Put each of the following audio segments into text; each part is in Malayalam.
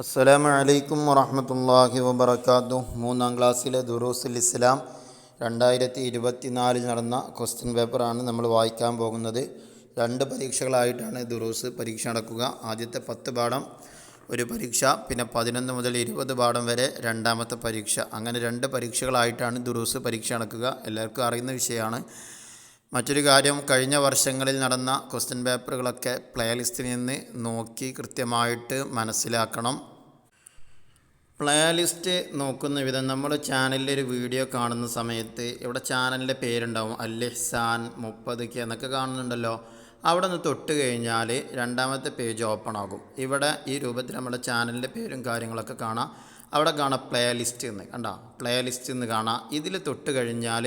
അസ്സലാമു അലൈക്കും വറഹ്മത്തുള്ളാഹി വബറകാതുഹു. മൂന്നാം ക്ലാസ്സിലെ ദുറൂസുൽ ഇസ്ലാം 2024 നടന്ന ക്വസ്റ്റ്യൻ പേപ്പറാണ് നമ്മൾ വായിക്കാൻ പോകുന്നത്. രണ്ട് പരീക്ഷകളായിട്ടാണ് ദുറൂസ് പരീക്ഷ നടക്കുക. ആദ്യത്തെ 10 പാഠം ഒരു പരീക്ഷ, പിന്നെ 11 മുതൽ 20 പാഠം വരെ രണ്ടാമത്തെ പരീക്ഷ. അങ്ങനെ രണ്ട് പരീക്ഷകളായിട്ടാണ് ദുറൂസ് പരീക്ഷ നടക്കുക. എല്ലാവർക്കും അറിയുന്ന വിഷയമാണ്. മറ്റൊരു കാര്യം, കഴിഞ്ഞ വർഷങ്ങളിൽ നടന്ന ക്വസ്റ്റ്യൻ പേപ്പറുകളൊക്കെ പ്ലേലിസ്റ്റിൽ നിന്ന് നോക്കി കൃത്യമായിട്ട് മനസ്സിലാക്കണം. പ്ലേലിസ്റ്റ് നോക്കുന്ന വിധം, നമ്മൾ ചാനലിൽ ഒരു വീഡിയോ കാണുന്ന സമയത്ത് ഇവിടെ ചാനലിൻ്റെ പേരുണ്ടാവും, അൽ ഇഹ്സാൻ 30K എന്നൊക്കെ കാണുന്നുണ്ടല്ലോ. അവിടെ നിന്ന് തൊട്ട് കഴിഞ്ഞാൽ രണ്ടാമത്തെ പേജ് ഓപ്പൺ ആകും. ഇവിടെ ഈ രൂപത്തിൽ നമ്മുടെ ചാനലിൻ്റെ പേരും കാര്യങ്ങളൊക്കെ കാണാം. അവിടെ കാണാം പ്ലേലിസ്റ്റ് എന്ന്, കണ്ടോ, പ്ലേലിസ്റ്റ് എന്ന് കാണാം. ഇതിൽ തൊട്ട് കഴിഞ്ഞാൽ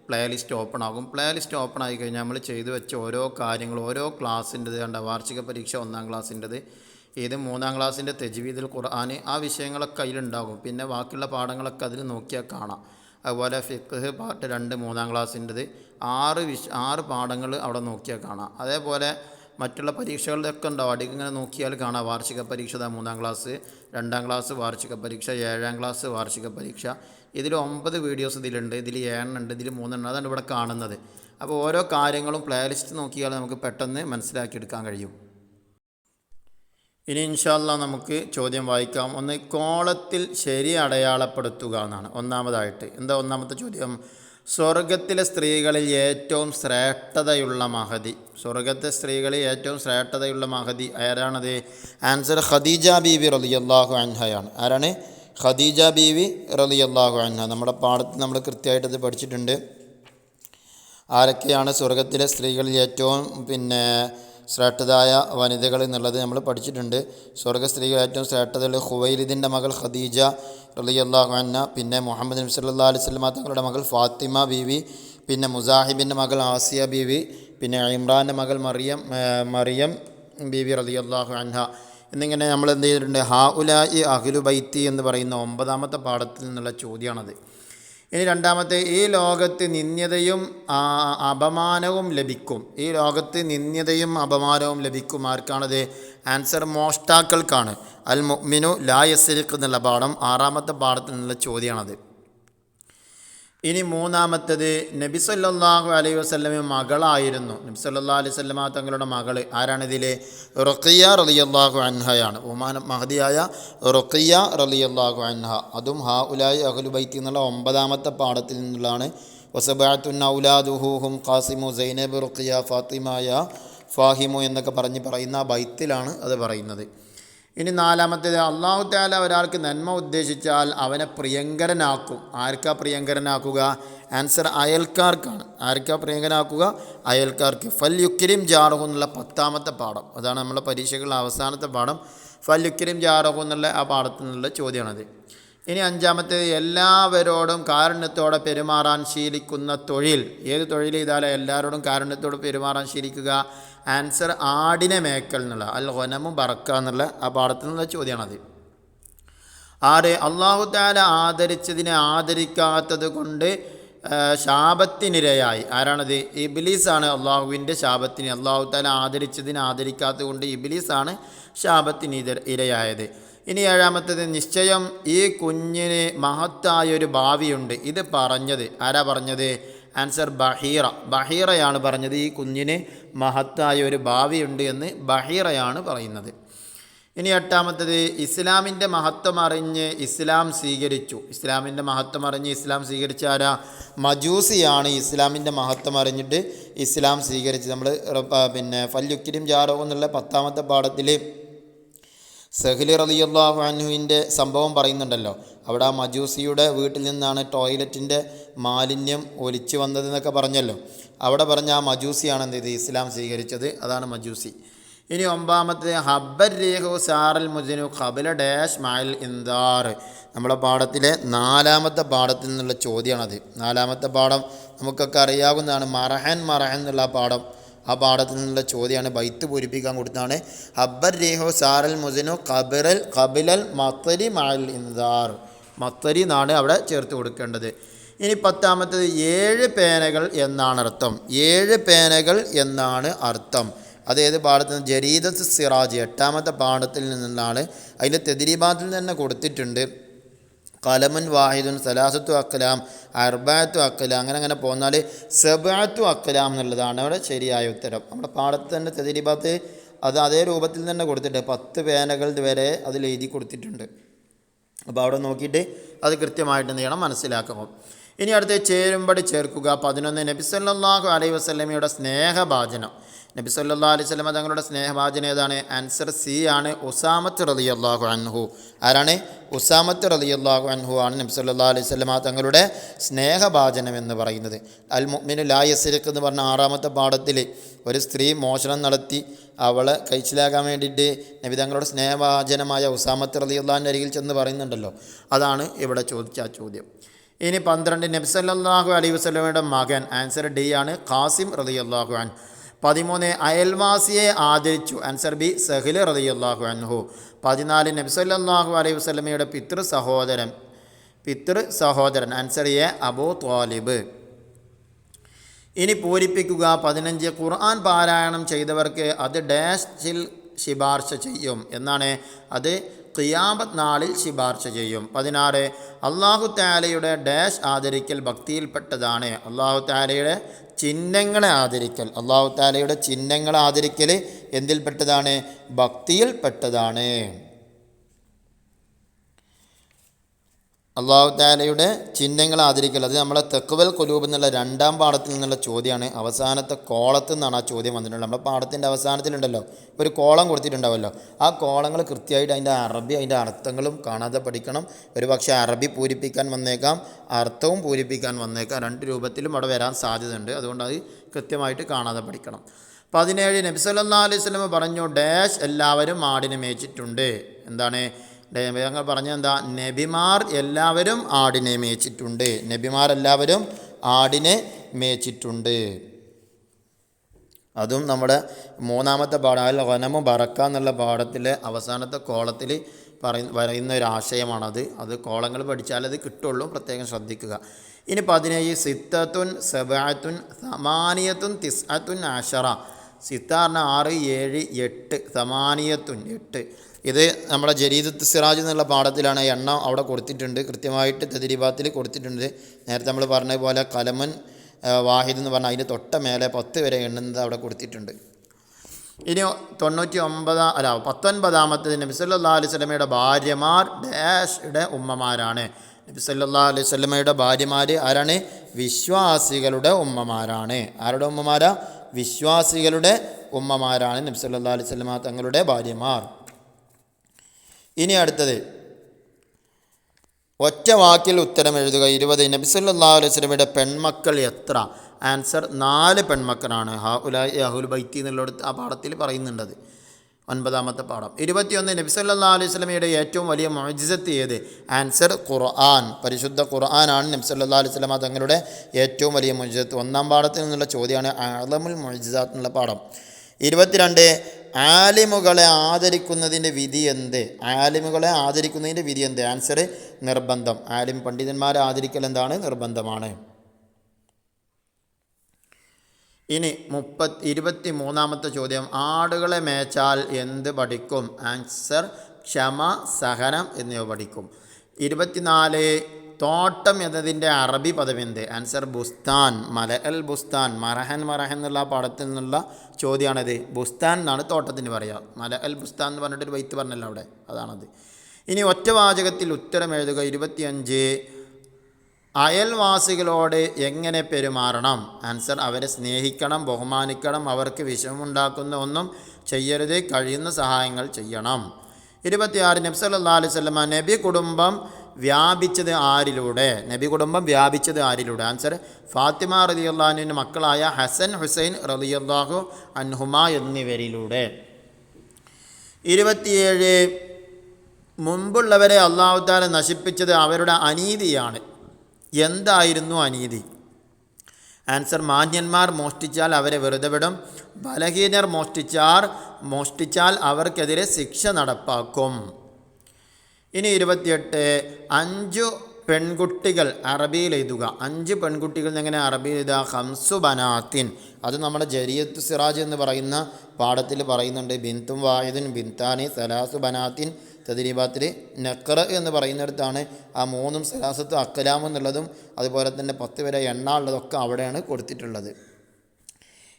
പ്ലേലിസ്റ്റ് ഓപ്പൺ ആകും. പ്ലേലിസ്റ്റ് ഓപ്പൺ ആയി കഴിഞ്ഞാൽ നമ്മൾ ചെയ്തു വെച്ച ഓരോ കാര്യങ്ങളും, ഓരോ ക്ലാസ്സിൻ്റെത് കണ്ട, വാർഷിക പരീക്ഷ 1-ാം ക്ലാസ്സിൻ്റെത്, ഇത് 3-ാം ക്ലാസ്സിൻ്റെ തജ്വീദുൽ ഖുർആൻ, ആ വിഷയങ്ങളൊക്കെ അതിലുണ്ടാകും. പിന്നെ ബാക്കിയുള്ള പാഠങ്ങളൊക്കെ അതിൽ നോക്കിയാൽ കാണാം. അതുപോലെ ഫിഖ് പാർട്ട് 2 3-ാം ക്ലാസ്സിൻ്റെത് 6 പാഠങ്ങൾ അവിടെ നോക്കിയാൽ കാണാം. അതേപോലെ മറ്റുള്ള പരീക്ഷകളിലൊക്കെ ഉണ്ടാവും. അടിക്ക് ഇങ്ങനെ നോക്കിയാൽ കാണാം. വാർഷിക പരീക്ഷ 3-ാം ക്ലാസ്, 2-ാം ക്ലാസ് വാർഷിക പരീക്ഷ, 7-ാം ക്ലാസ് വാർഷിക പരീക്ഷ. ഇതിൽ 9 വീഡിയോസ് ഇതിലുണ്ട്, ഇതിൽ 7 ഉണ്ട്, ഇതിൽ 3 ഉണ്ട്. അതാണ് ഇവിടെ കാണുന്നത്. അപ്പോൾ ഓരോ കാര്യങ്ങളും പ്ലേലിസ്റ്റ് നോക്കിയാൽ നമുക്ക് പെട്ടെന്ന് മനസ്സിലാക്കിയെടുക്കാൻ കഴിയും. ഇനി ഇൻഷാ അല്ലാഹ് നമുക്ക് ചോദ്യം വായിക്കാം. ഒന്ന്, കോളത്തിൽ ശരി അടയാളപ്പെടുത്തുക എന്നാണ് ഒന്നാമതായിട്ട്. എന്താ ഒന്നാമത്തെ ചോദ്യം? സ്വർഗത്തിലെ സ്ത്രീകളിൽ ഏറ്റവും ശ്രേഷ്ഠതയുള്ള മഹദി. സ്വർഗത്തെ സ്ത്രീകളിൽ ഏറ്റവും ശ്രേഷ്ഠതയുള്ള മഹദി ആരാണത്? ആൻസർ ഖദീജ ബീവി റളിയല്ലാഹു അൻഹയാണ്. ആരാണ്? ഖദീജ ബീവി റളിയല്ലാഹു അൻഹ. നമ്മുടെ പാഠത്തിൽ നമ്മൾ കൃത്യമായിട്ട് ഇത് പഠിച്ചിട്ടുണ്ട്. ആരൊക്കെയാണ് സ്വർഗത്തിലെ സ്ത്രീകളിൽ ഏറ്റവും ശ്രേഷ്ഠതായ വനിതകൾ എന്നുള്ളത് നമ്മൾ പഠിച്ചിട്ടുണ്ട്. സ്വർഗ സ്ത്രീകൾ ഏറ്റവും ശ്രേഷ്ഠതയുള്ള ഖുവൈലിദിൻ്റെ മകൾ ഖദീജ റളിയല്ലാഹു അൻഹ, പിന്നെ മുഹമ്മദ് നബി സല്ലല്ലാഹു അലൈഹി വസല്ലം തങ്ങളുടെ മകൾ ഫാത്തിമ ബീവി, പിന്നെ മുസാഹിബിൻ്റെ മകൾ ആസിയ ബീവി, പിന്നെ ഇമ്രാൻ്റെ മകൾ മറിയം ബീവി റളിയല്ലാഹു അൻഹ എന്നിങ്ങനെ നമ്മൾ എന്ത് ചെയ്തിട്ടുണ്ട്? ഹാ ഉലായി അഹ്ലു ബൈത്തി എന്ന് പറയുന്ന 9-ാമത്തെ പാഠത്തിൽ നിന്നുള്ള ചോദ്യമാണത്. ഇനി രണ്ടാമത്തെ, ഈ ലോകത്ത് നിന്ദ്യതയും അപമാനവും ലഭിക്കും. ഈ ലോകത്ത് നിന്ദ്യതയും അപമാനവും ലഭിക്കും. ആർക്കാണത്? ആൻസർ മോഷ്ടാക്കൾക്കാണ്. അൽ മുഅ്മിനു ലാ യസ്രിഖ് എന്നുള്ള പാഠം 6-ാമത്തെ പാഠത്തിൽ നിന്നുള്ള ചോദ്യമാണത്. ഇനി മൂന്നാമത്തേത്, നബി സല്ലല്ലാഹു അലൈഹി വസല്ലമ മകളായിരുന്നു. നബി സല്ലല്ലാഹു അലൈഹി വസല്ലമ തങ്ങളുടെ മകൾ ആരാണിതിൽ? റുഖിയ റളിയല്ലാഹു അൻഹയാണ്. മഹദിയായ റുഖിയ റളിയല്ലാഹു അൻഹ. അതും ഹാ ഉലായി അഹ്ലു ബൈത്തി എന്നുള്ള 9-ാമത്തെ പാഠത്തിൽ നിന്നുള്ളതാണ്. വസബഅത്തുൻ ഔലാദുഹും ഖാസിമു സൈനബ് റുഖിയ ഫാത്തിമായ ഫാഹിമു എന്നൊക്കെ പറയുന്ന ആ ബൈത്തിലാണ് അത് പറയുന്നത്. ഇനി നാലാമത്തേത്, അല്ലാഹു തആല ഒരാൾക്ക് നന്മ ഉദ്ദേശിച്ചാൽ അവനെ പ്രിയങ്കരനാക്കും. ആർക്കാ പ്രിയങ്കരനാക്കുക? ആൻസർ അയൽക്കാർക്കാണ്. ആർക്കാ പ്രിയങ്കരനാക്കുക? അയൽക്കാർക്ക്. ഫൽ യുക്രിം ജാറഹു എന്നുള്ള 10-ാമത്തെ പാഠം, അതാണ് നമ്മളെ പരീക്ഷകളുടെ അവസാനത്തെ പാഠം. ഫൽ യുക്രിം ജാറഹു എന്നുള്ള ആ പാഠത്തിൽ നിന്നുള്ള ചോദ്യമാണത്. ഇനി അഞ്ചാമത്തേത്, എല്ലാവരോടും കാരുണ്യത്തോടെ പെരുമാറാൻ ശീലിക്കുന്ന തൊഴിൽ. ഏത് തൊഴിൽ ചെയ്താലും എല്ലാവരോടും കാരുണ്യത്തോടെ പെരുമാറാൻ ശീലിക്കുക. ആൻസർ ആടിനെ മേക്കൽ എന്നുള്ള അൽ ഗനമു ബറക്ക എന്നുള്ള ആ പാഠത്തിൽ നിന്നുള്ള ചോദ്യമാണത്. 6, അല്ലാഹു തആല ആദരിച്ചതിനെ ആദരിക്കാത്തത് കൊണ്ട് ശാപത്തിനിരയായി. ആരാണത്? ഇബ്ലീസാണ് അള്ളാഹുവിൻ്റെ ശാപത്തിന്. അല്ലാഹു തആല ആദരിച്ചതിനെ ആദരിക്കാത്തത് കൊണ്ട് ഇബ്ലീസാണ് ശാപത്തിന് ഇരയായത്. ഇനി 7-ാമത്തേത്, നിശ്ചയം ഈ കുഞ്ഞിന് മഹത്തായൊരു ഭാവിയുണ്ട്. ഇത് പറഞ്ഞത് ആരാ പറഞ്ഞത്? ആൻസർ ബഹീറയാണ് പറഞ്ഞത്. ഈ കുഞ്ഞിന് മഹത്തായ ഒരു ഭാവിയുണ്ട് എന്ന് ബഹീറയാണ് പറയുന്നത്. ഇനി 8-ാമത്തേത്, ഇസ്ലാമിൻ്റെ മഹത്വം അറിഞ്ഞ് ഇസ്ലാം സ്വീകരിച്ചു. ഇസ്ലാമിൻ്റെ മഹത്വം അറിഞ്ഞ് ഇസ്ലാം സ്വീകരിച്ച ആരാ? മജൂസിയാണ്. ഇസ്ലാമിൻ്റെ മഹത്വം അറിഞ്ഞിട്ട് ഇസ്ലാം സ്വീകരിച്ച്. നമ്മൾ ഫൽ യുക്രിം ജാറഹു എന്നുള്ള 10-ാമത്തെ പാഠത്തിൽ സഹ്ലി റളിയല്ലാഹു അൻഹുവിൻ്റെ സംഭവം പറയുന്നുണ്ടല്ലോ. അവിടെ ആ മജൂസിയുടെ വീട്ടിൽ നിന്നാണ് ടോയ്ലറ്റിൻ്റെ മാലിന്യം ഒലിച്ചു വന്നതെന്നൊക്കെ പറഞ്ഞല്ലോ. അവിടെ പറഞ്ഞ ആ മജൂസിയാണ് എന്ത് ചെയ്ത്? ഇസ്ലാം സ്വീകരിച്ചത്. അതാണ് മജൂസി. ഇനി 9-ാമത്തെ, ഹബ്ബർ റീഹു സാറൽ മുസ്നു ഖബല ഡാഷ് മഅൽ ഇൻദാർ. നമ്മളെ പാഠത്തിലെ 4-ാമത്തെ പാഠത്തിൽ നിന്നുള്ള ചോദ്യമാണത്. 4-ാമത്തെ പാഠം നമുക്കൊക്കെ അറിയാവുന്നതാണ്. മറഹൻ എന്നുള്ള പാഠം. ആ പാഠത്തിൽ നിന്നുള്ള ചോദ്യമാണ്. ബൈത്ത് പൂരിപ്പിക്കാൻ കൊടുത്താണ്. ഹബ്ബർ റീഹു സാറൽ മുസ്നു ഖബിലൽ മത്തരി മഅൽ ഇൻദാർ. മത്തരി എന്നാണ് അവിടെ ചേർത്ത് കൊടുക്കേണ്ടത്. ഇനി 10-ാമത്തേത്, 7 പേനകൾ എന്നാണ് അർത്ഥം. 7 പേനകൾ എന്നാണ് അർത്ഥം. അത് ഏത് പാഠത്തിൽ നിന്ന്? ജരീദത്ത് സിറാജ് 8-ാമത്തെ പാഠത്തിൽ നിന്നാണ് അതിൽ തെദ്രീബാത്തിൽ തന്നെ കൊടുത്തിട്ടുണ്ട് കലമുൻ വാഹിദുൻ സലാസത്തു അക്കലാം അർബാത്തു അക്കലാം അങ്ങനെ പോന്നാൽ സബാത്തു അക്കലാം എന്നുള്ളതാണ് അവിടെ ശരിയായ ഉത്തരം. നമ്മുടെ പാഠത്ത് തന്നെ തെദ്രീബാത്ത് അത് അതേ രൂപത്തിൽ തന്നെ കൊടുത്തിട്ടുണ്ട്. 10 പേനകൾ വരെ അതിൽ എഴുതി കൊടുത്തിട്ടുണ്ട്. അപ്പോൾ അവിടെ നോക്കിയിട്ട് അത് കൃത്യമായിട്ട് എന്ത് ചെയ്യണം, മനസ്സിലാക്കണം. ഇനി അടുത്ത് ചേരുമ്പടി ചേർക്കുക. 11 നബി സല്ലല്ലാഹു അലൈഹി വസല്ലമയുടെ സ്നേഹഭാജനം. നബി സല്ലല്ലാഹു അലൈഹി വസല്ലമ തങ്ങളുടെ സ്നേഹഭാജനം ഏതാണ്? ആൻസർ സി ആണ്, ഉസാമത്ത് റളിയല്ലാഹു അൻഹു. ആരാണ്? ഉസാമത്ത് റളിയല്ലാഹു അൻഹു ആണ് നബി സല്ലല്ലാഹു അലൈഹി വസല്ലമ തങ്ങളുടെ സ്നേഹഭാജനം എന്ന് പറയുന്നത്. അൽ മുഅ്മിനു ലാ യസ്രിഖ് എന്ന് പറഞ്ഞ 6ാമത്തെ പാഠത്തിൽ ഒരു സ്ത്രീ മോഷണം നടത്തി അവളെ കഴിച്ചിലാകാൻ വേണ്ടിയിട്ട് നബി തങ്ങളുടെ സ്നേഹഭാജനമായ ഉസാമത്ത് റളിയല്ലാഹുവിൻ്റെ അരികിൽ ചെന്ന് പറയുന്നുണ്ടല്ലോ, അതാണ് ഇവിടെ ചോദിച്ച ആ ചോദ്യം. ഇനി 12 നബി സല്ലല്ലാഹു അലൈഹി വസല്ലമയുടെ മകൻ. ആൻസർ ഡി ആണ്, ഖാസിം റളിയല്ലാഹു അൻഹു. 13 അയൽവാസിയെ ആദരിച്ചു. ആൻസർ ബി, സഹ്ൽ റളിയല്ലാഹു അൻഹു. 14 നബി സല്ലല്ലാഹു അലൈഹി വസല്ലമയുടെ പിതൃ സഹോദരൻ. Answer A, Abu Talib. ഇനി പൂരിപ്പിക്കുക. 15 ഖുർആൻ പാരായണം ചെയ്തവർക്ക് അത് ഡാഷിൽ ശിപാർശ ചെയ്യും എന്നാണ്. അത് ഖിയാമത്ത് നാളിൽ ശിപാർശ ചെയ്യും. 16 അല്ലാഹു തആലയുടെ ഡാഷ് ആദരിക്കൽ ഭക്തിയിൽപ്പെട്ടതാണ്. അല്ലാഹു തആലയുടെ ചിഹ്നങ്ങളെ ആദരിക്കൽ. അല്ലാഹു തആലയുടെ ചിഹ്നങ്ങളെ ആദരിക്കൽ എന്തിൽപ്പെട്ടതാണ്? ഭക്തിയിൽപ്പെട്ടതാണ്. അല്ലാഹു തആലയുടെ ചിഹ്നങ്ങൾ ആദരിക്കൽ, അത് നമ്മളെ തഖ്വൽ ഖുലൂബ് എന്നുള്ള 2ാം പാഠത്തിൽ നിന്നുള്ള ചോദ്യമാണ്. അവസാനത്തെ കോളത്തിൽ നിന്നാണ് ആ ചോദ്യം വന്നിട്ടുള്ളത്. നമ്മുടെ പാഠത്തിൻ്റെ അവസാനത്തിലുണ്ടല്ലോ ഒരു കോളം കൊടുത്തിട്ടുണ്ടാവുമല്ലോ, ആ കോളങ്ങൾ കൃത്യമായിട്ട് അതിൻ്റെ അറബി, അതിൻ്റെ അർത്ഥങ്ങളും കാണാതെ പഠിക്കണം. ഒരു പക്ഷേ അറബി പൂരിപ്പിക്കാൻ വന്നേക്കാം, അർത്ഥവും പൂരിപ്പിക്കാൻ വന്നേക്കാം. 2 രൂപത്തിലും അവിടെ വരാൻ സാധ്യതയുണ്ട്. അതുകൊണ്ട് അത് കൃത്യമായിട്ട് കാണാതെ പഠിക്കണം. 17 നബി സല്ലല്ലാഹു അലൈഹി വസല്ലം പറഞ്ഞു, ഡാഷ് എല്ലാവരും ആടിനെ മേച്ചിട്ടുണ്ട്. എന്താണ് ഞങ്ങൾ പറഞ്ഞെന്താ? നബിമാർ എല്ലാവരും ആടിനെ മേച്ചിട്ടുണ്ട്. നബിമാർ എല്ലാവരും ആടിനെ മേച്ചിട്ടുണ്ട്. അതും നമ്മുടെ 3ാമത്തെ പാഠം ഗനമു ബറക്ക എന്നുള്ള പാഠത്തിലെ അവസാനത്തെ കോളത്തിൽ പറയുന്ന ഒരു ആശയമാണത്. അത് കോളങ്ങൾ പഠിച്ചാലത് കിട്ടുള്ളൂ, പ്രത്യേകം ശ്രദ്ധിക്കുക. ഇനി 17 സിത്തത്തുൻ സബഅത്തുൻ സമാനിയത്തുൻ തിസ്അത്തുൻ അശറ. സിത്താറിന് 6, 7, 8, സമാനിയത്തുൻ 8. ഇത് നമ്മുടെ ജരീദത്ത് സിറാജ് എന്നുള്ള പാഠത്തിലാണ്. എണ്ണം അവിടെ കൊടുത്തിട്ടുണ്ട്, കൃത്യമായിട്ട് തദ്രീബാത്തിൽ കൊടുത്തിട്ടുണ്ട്. നേരത്തെ നമ്മൾ പറഞ്ഞ പോലെ കലമൻ വാഹിദ് എന്ന് പറഞ്ഞാൽ അതിൻ്റെ തൊട്ട മേലെ 10 വരെ എണ്ണുന്നത് അവിടെ കൊടുത്തിട്ടുണ്ട്. ഇനി 19ാമത്തേത് നബി സല്ലല്ലാഹു അലൈഹി വസല്ലമയുടെ ഭാര്യമാർ ഡാഷ്യുടെ ഉമ്മമാരാണ്. നബി സല്ലല്ലാഹു അലൈഹി വസല്ലമയുടെ ഭാര്യമാർ ആരാണ്? വിശ്വാസികളുടെ ഉമ്മമാരാണ്. ആരുടെ ഉമ്മമാരാ? വിശ്വാസികളുടെ ഉമ്മമാരാണ് നബി സല്ലല്ലാഹു അലൈഹി വസല്ലമ തങ്ങളുടെ ഭാര്യമാർ. ഇനി അടുത്തത് ഒറ്റ വാക്കിൽ ഉത്തരം എഴുതുക. 20 നബി സല്ലല്ലാഹു അലൈഹി വസല്ലമയുടെ പെൺമക്കൾ എത്ര? ആൻസർ 4 പെൺമക്കളാണ്. ഹൗലായി അഹ്ലുൽ ബൈത്തി എന്നുള്ളത് ആ പാഠത്തിൽ പറയുന്നുണ്ടത്, 9ാമത്തെ പാഠം. 21 നബി സല്ലല്ലാഹു അലൈഹി വസല്ലമയുടെ ഏറ്റവും വലിയ മുഅ്ജിസത്ത് ഏത്? ആൻസർ ഖുർആൻ. പരിശുദ്ധ ഖുർആനാണ് നബി സല്ലല്ലാഹു അലൈഹി വസല്ലമ തങ്ങളുടെ ഏറ്റവും വലിയ മുഅ്ജിസത്ത്. 1ാം പാഠത്തിൽ നിന്നുള്ള ചോദ്യമാണ് അഅ്ലമുൽ മുഅ്ജിസാത്ത് എന്നുള്ള പാഠം. 22 ആലിമുകളെ ആദരിക്കുന്നതിൻ്റെ വിധി എന്ത്? ആലിമുകളെ ആദരിക്കുന്നതിൻ്റെ വിധി എന്ത്? ആൻസർ നിർബന്ധം. ആലിം പണ്ഡിതന്മാരെ ആദരിക്കൽ എന്താണ്? നിർബന്ധമാണ്. ഇനി 23ാമത്തെ ചോദ്യം, ആടുകളെ മേച്ചാൽ എന്ത് പഠിക്കും? ആൻസർ ക്ഷമ, സഹനം എന്നിവ പഠിക്കും. 24 തോട്ടം എന്നതിൻ്റെ അറബി പദം എന്ത്? ആൻസർ ബുസ്താൻ. മലഅൽ ബുസ്താൻ. മറഹൻ എന്നുള്ള ആ പാഠത്തിൽ നിന്നുള്ള ചോദ്യമാണത്. ബുസ്താൻ എന്നാണ് തോട്ടത്തിന് പറയുക. മലഅൽ ബുസ്താൻ എന്ന് പറഞ്ഞിട്ടൊരു ബൈത്ത് പറഞ്ഞല്ലോ അവിടെ, അതാണത്. ഇനി ഒറ്റ വാചകത്തിൽ ഉത്തരം എഴുതുക. 25 അയൽവാസികളോട് എങ്ങനെ പെരുമാറണം? ആൻസർ അവരെ സ്നേഹിക്കണം, ബഹുമാനിക്കണം, അവർക്ക് വിഷമമുണ്ടാക്കുന്ന ഒന്നും ചെയ്യരുത്, കഴിയുന്ന സഹായങ്ങൾ ചെയ്യണം. 26 നബി സല്ലല്ലാഹു അലൈഹി വസല്ലം നബി കുടുംബം വ്യാപിച്ചത് ആരിലൂടെ? ആൻസർ ഫാത്തിമ റളിയല്ലാഹു അൻഹയുടെ മക്കളായ ഹസൻ, ഹുസൈൻ റളിയല്ലാഹു അൻഹുമ എന്നിവരിലൂടെ. 27 മുമ്പുള്ളവരെ അല്ലാഹു തആല നശിപ്പിച്ചത് അവരുടെ അനീതിയാണ്. എന്തായിരുന്നു അനീതി? ആൻസർ മാന്യന്മാർ മോഷ്ടിച്ചാൽ അവരെ വെറുതെ വിടും, ബലഹീനർ മോഷ്ടിച്ചാൽ അവർക്കെതിരെ ശിക്ഷ നടപ്പാക്കും. ഇനി 28 5 പെൺകുട്ടികൾ അറബിയിൽ എഴുതുക. 5 പെൺകുട്ടികൾ എങ്ങനെ അറബിയിൽ എഴുതുക? ഖംസു ബനാത്തിൻ. അത് നമ്മുടെ ജരീയത്ത് സിറാജ് എന്ന് പറയുന്ന പാഠത്തിൽ പറയുന്നുണ്ട്. ബിന്തും വാഹിദുൻ ബിന്താനി സലാസു ബനാത്തിൻ തദ്രീബാത്തിൽ നഖർ എന്ന് പറയുന്നിടത്താണ് ആ 3 സലാസത്ത് അക്കലാം എന്നുള്ളതും അതുപോലെ തന്നെ 10 വരെ എണ്ണ ഉള്ളതൊക്കെ അവിടെയാണ് കൊടുത്തിട്ടുള്ളത്.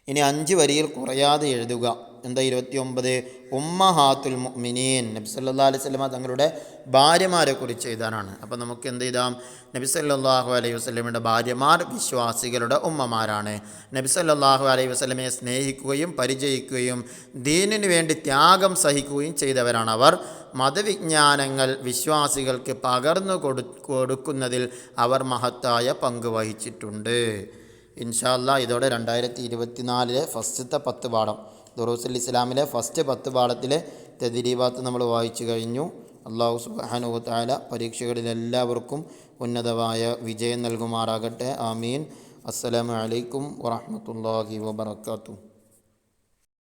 ഇനി 5 വരിയിൽ കുറയാതെ എഴുതുക. എന്താ 29? ഉമ്മഹാത്തുൽ മുഅ്മിനീൻ, നബി സല്ലല്ലാഹു അലൈഹി വസല്ലമ തങ്ങളുടെ ഭാര്യമാരെ കുറിച്ച് എഴുതാനാണ്. അപ്പോൾ നമുക്ക് എന്ത് ചെയ്താം? നബി സല്ലല്ലാഹു അലൈഹി വസല്ലമയുടെ ഭാര്യമാർ വിശ്വാസികളുടെ ഉമ്മമാരാണ്. നബി സല്ലല്ലാഹു അലൈഹി വസല്ലമയെ സ്നേഹിക്കുകയും പരിചയിക്കുകയും ദീനിനു വേണ്ടി ത്യാഗം സഹിക്കുകയും ചെയ്തവരാണ് അവർ. മതവിജ്ഞാനങ്ങൾ വിശ്വാസികൾക്ക് പകർന്നു കൊടുക്കുന്നതിൽ അവർ മഹത്തായ പങ്ക് വഹിച്ചിട്ടുണ്ട്. ഇൻഷാ അല്ലാഹ് ഇതോടെ 2024 ഫസ്റ്റത്തെ 10 പാഠം ദുറൂസുൽ ഇസ്ലാമിലെ ഫസ്റ്റ് 10 പാഠത്തിലെ തദ്രീബാത്ത് നമ്മൾ വായിച്ചു കഴിഞ്ഞു. അല്ലാഹു സുബ്ഹാനഹു വ തആല പരീക്ഷകളിൽ എല്ലാവർക്കും ഉന്നതമായ വിജയം നൽകുമാറാകട്ടെ. ആമീൻ. അസ്സലാമു അലൈക്കും വറഹ്മത്തുള്ളാഹി വബറകാതുഹു.